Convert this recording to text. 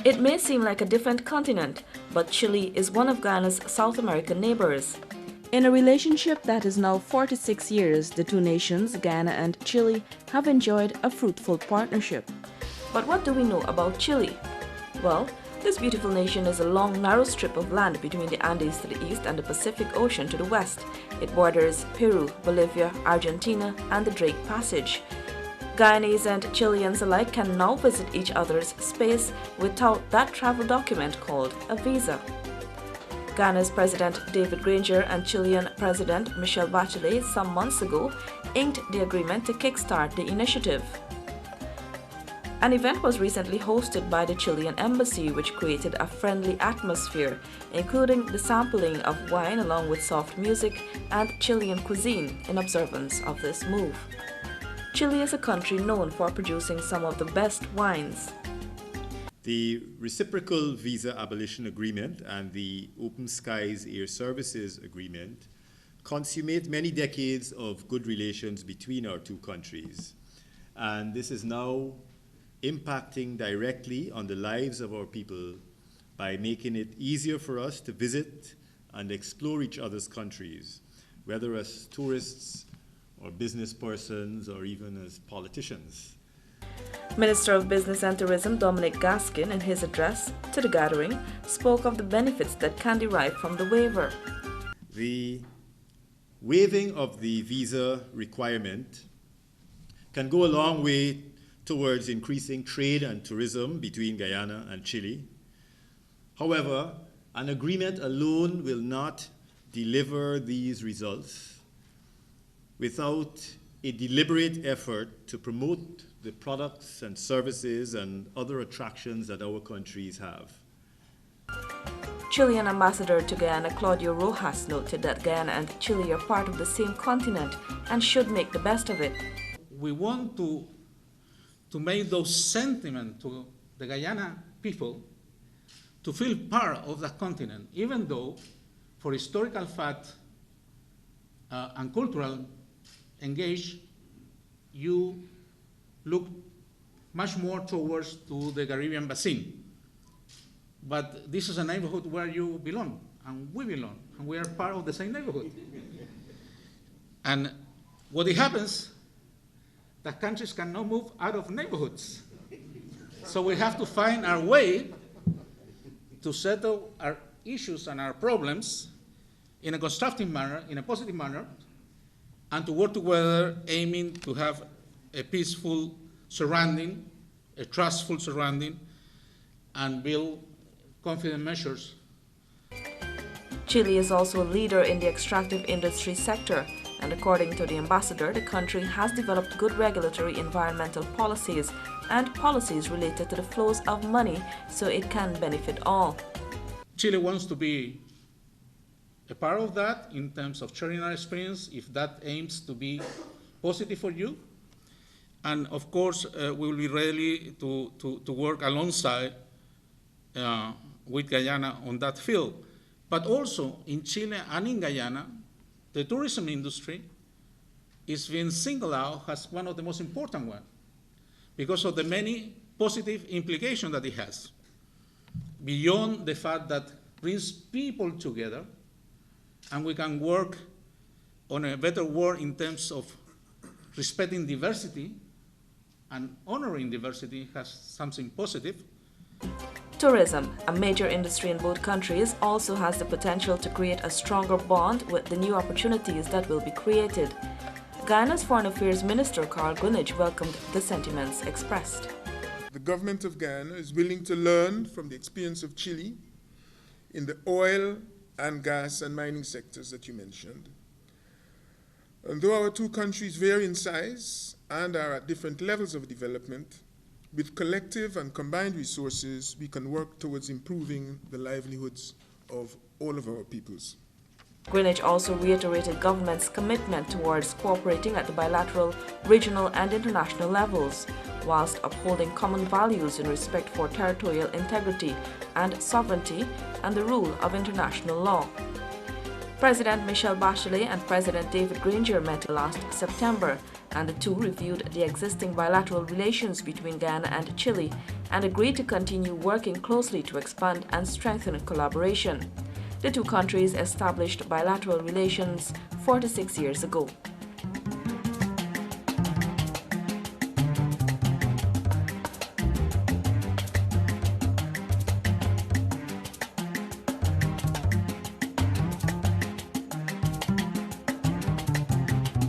It may seem like a different continent, but Chile is one of Guyana's South American neighbors. In a relationship that is now 46 years, the two nations, Guyana and Chile, have enjoyed a fruitful partnership. But what do we know about Chile? Well, this beautiful nation is a long, narrow strip of land between the Andes to the east and the Pacific Ocean to the west. It borders Peru, Bolivia, Argentina, and the Drake Passage. Guyanese and Chileans alike can now visit each other's space without that travel document called a visa. Guyana's President David Greenige and Chilean President Michelle Bachelet some months ago inked the agreement to kickstart the initiative. An event was recently hosted by the Chilean embassy which created a friendly atmosphere, including the sampling of wine along with soft music and Chilean cuisine in observance of this move. Chile is a country known for producing some of the best wines. The Reciprocal Visa Abolition Agreement and the Open Skies Air Services Agreement consummate many decades of good relations between our two countries. And this is now impacting directly on the lives of our people by making it easier for us to visit and explore each other's countries, whether as tourists or business persons or even as politicians. Minister of Business and Tourism Dominic Gaskin, in his address to the gathering, spoke of the benefits that can derive from the waiver. The waiving of the visa requirement can go a long way towards increasing trade and tourism between Guyana and Chile. However, an agreement alone will not deliver these results without a deliberate effort to promote the products and services and other attractions that our countries have. Chilean Ambassador to Guyana Claudio Rojas noted that Guyana and Chile are part of the same continent and should make the best of it. We want to make those sentiments to the Guyana people to feel part of that continent, even though for historical fact and cultural engage, you look much more towards to the Caribbean basin. But this is a neighborhood where you belong, and we belong, and we are part of the same neighborhood. And what it happens, that countries cannot move out of neighborhoods. So we have to find our way to settle our issues and our problems in a constructive manner, in a positive manner, and to work together aiming to have a peaceful surrounding, a trustful surrounding, and build confident measures. Chile is also a leader in the extractive industry sector, and according to the ambassador, the country has developed good regulatory environmental policies and policies related to the flows of money so it can benefit all. Chile wants to be a part of that in terms of sharing our experience, if that aims to be positive for you. And of course, we will be ready to work alongside with Guyana on that field. But also in Chile and in Guyana, the tourism industry is being singled out as one of the most important ones because of the many positive implications that it has. Beyond the fact that brings people together, and we can work on a better world in terms of respecting diversity and honoring diversity has something positive. Tourism, a major industry in both countries, also has the potential to create a stronger bond with the new opportunities that will be created. Guyana's Foreign Affairs Minister Carl Greenige welcomed the sentiments expressed. The government of Guyana is willing to learn from the experience of Chile in the oil and gas and mining sectors that you mentioned. And though our two countries vary in size and are at different levels of development, with collective and combined resources, we can work towards improving the livelihoods of all of our peoples. Greenige also reiterated government's commitment towards cooperating at the bilateral, regional and international levels, whilst upholding common values in respect for territorial integrity and sovereignty and the rule of international law. President Michelle Bachelet and President David Greenige met last September, and the two reviewed the existing bilateral relations between Guyana and Chile and agreed to continue working closely to expand and strengthen collaboration. The two countries established bilateral relations 46 years ago.